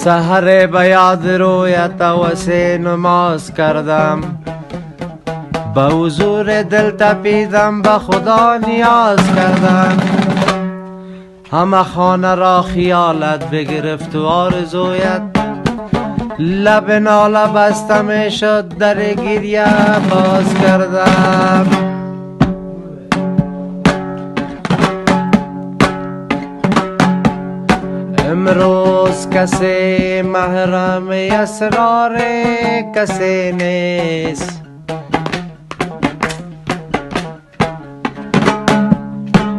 سحر به یاد رویت واسه نماز کردم، به حضور دل تپیدم، به خدا نیاز کردم. همه خانه را خیالت بگرفت و آرزویت، لب ناله بستم شد، در گریه باز کردم. امروز کسی محرم اسرار کسی نیست،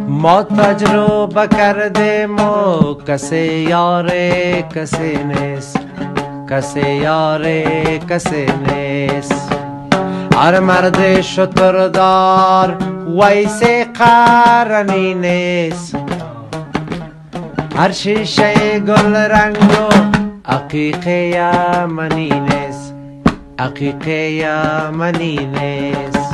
ما تجربه کردیم و کسی یار کسی نیست، کسی یار کسی نیست. هر مرد شتردار ویسه قرنی نیست، هر شیشه گل رنگ و عقیقه یمنی نیست، عقیقه یمنی نیست.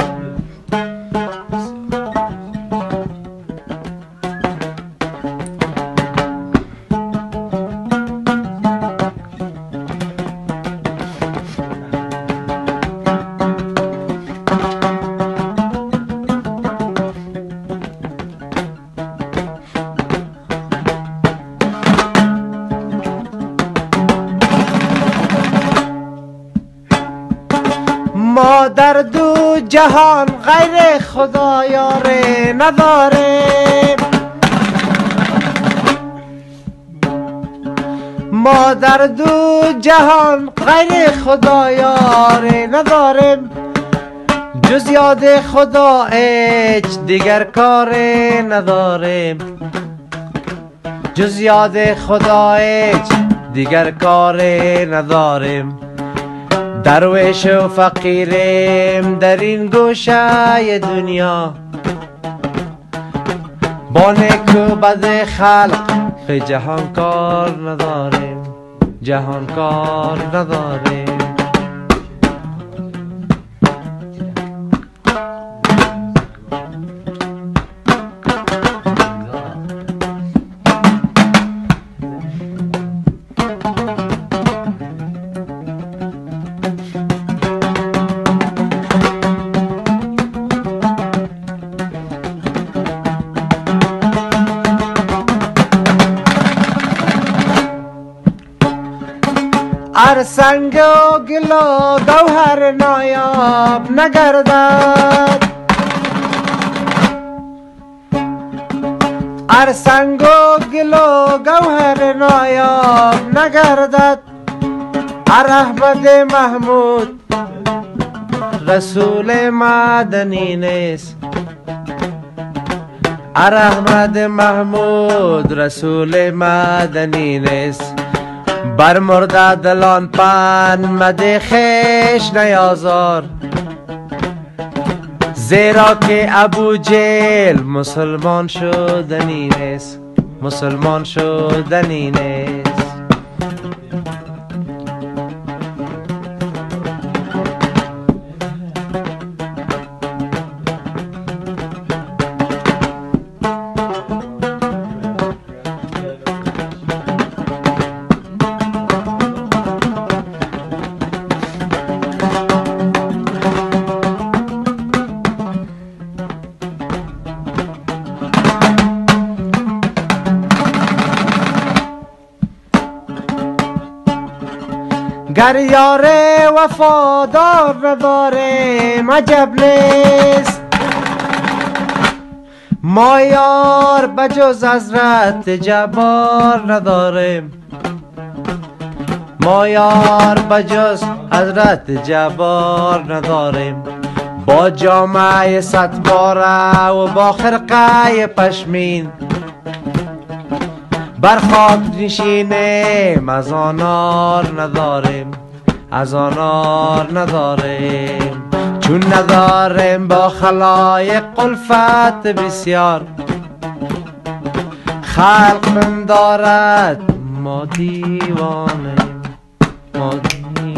ما در دو جهان غیر خدا یاره نداریم، ما در دو جهان غیر خدا یاره نداریم، جز یاد خدا هیچ دیگر کار نداریم، جز یاد خدا هیچ دیگر کار نداریم. درویش و فقیریم در این گوشه دنیا، با نیک و بد خلق به جهان کار نداریم، جهان کار نداریم. هر سنگ و گل و گوهر نایاب نگردد، هر سنگ و گل و گوهر نایاب نگردد. هر احمد محمود رسول مدنی نیست، هر احمد محمود رسول مدنی نیست. بر مرده دلان پن مده خیش نیازار، زیرا که ابو جیل مسلمان شدنی نیست، مسلمان شدنی نیست. گر یار وفادار نداریم عجب نیست، ما یار بجز حضرت جبار نداریم، ما یار بجز حضرت جبار نداریم. با جامعه صدباره و با خرقه پشمین بر خاک نشینیم، از آنار نداریم، از آنار نداریم. چون نداریم با خلایق الفت بسیار، خلق من دارد ما دیوانیم، ما دیوانیم.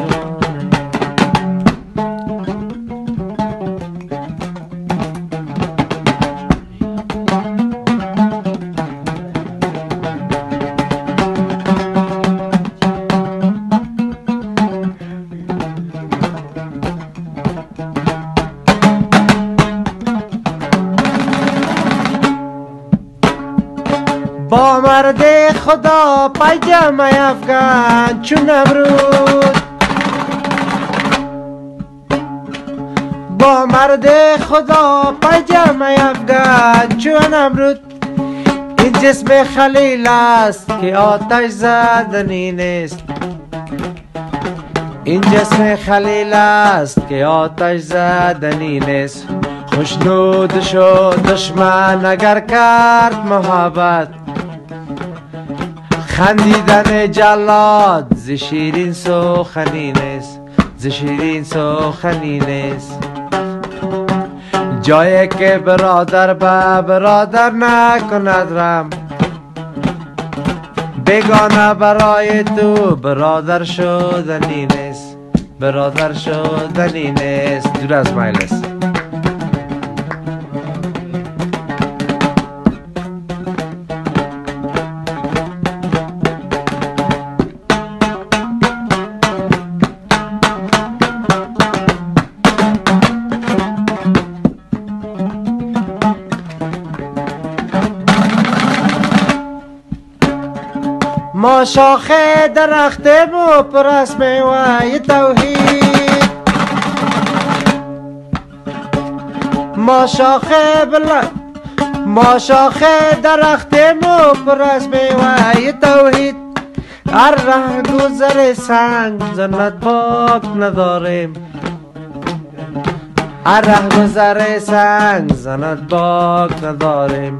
خدا پیجم افغان چون امرود، با مرد خدا پیجم افغان چون امرود. این جسم خلیل است که آتش زدنی نیست، این جسم خلیل است که آتش زدنی نیست. خوشنود شد دشمن اگر کرد محبت، خندیدن جلاد ز شیرین سخنی نیست، ز شیرین سخنی نیست. جایی که برادر به برادر نکند رم، بیگانه برای تو برادر شدنی نیست، برادر شدنی نیست. دور از میل است. ما شاخ درخت مو پر از میوه توحید، ما شاخ درخت مو پر از میوه توحید. هر ره گذر سنگ زند باک نداریم، هر ره گذر سنگ زند باک نداریم.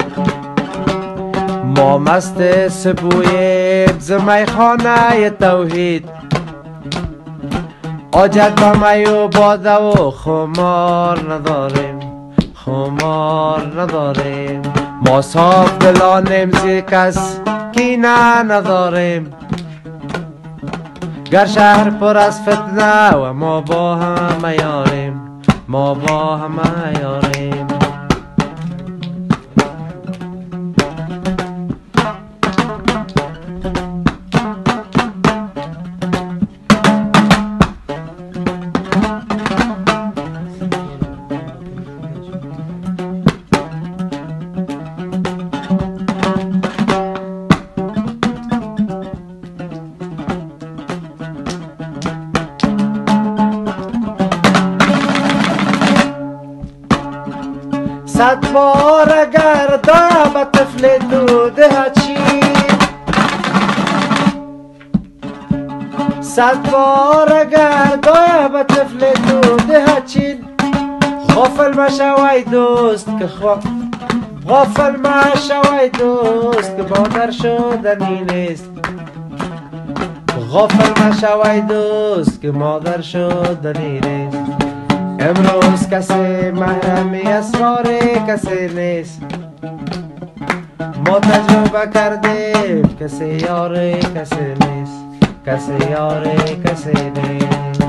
ما مست سبوییم ز میخانه توحید، حاجت به می و باده و خمار نداریم، خمار نداریم. ما صاف دلانیم ز کس کینه نداریم، گر شهر پر از فتنه و ما با همه یاریم، ما با همه یاریم. صد بار اگر دا به طفل تو دهد شید، صد بار اگر دا به طفل تو دهد شید. غافل مشوی دوست که غافل مشوی دوست که مادر شدنی نیست، غافل مشوی دوست که مادر شدنی نیست. امروز کسی محرم اسرار کسی نیست، ما تجربه کردیم کسی یار کسی نیست، کسی یار کسی نیست.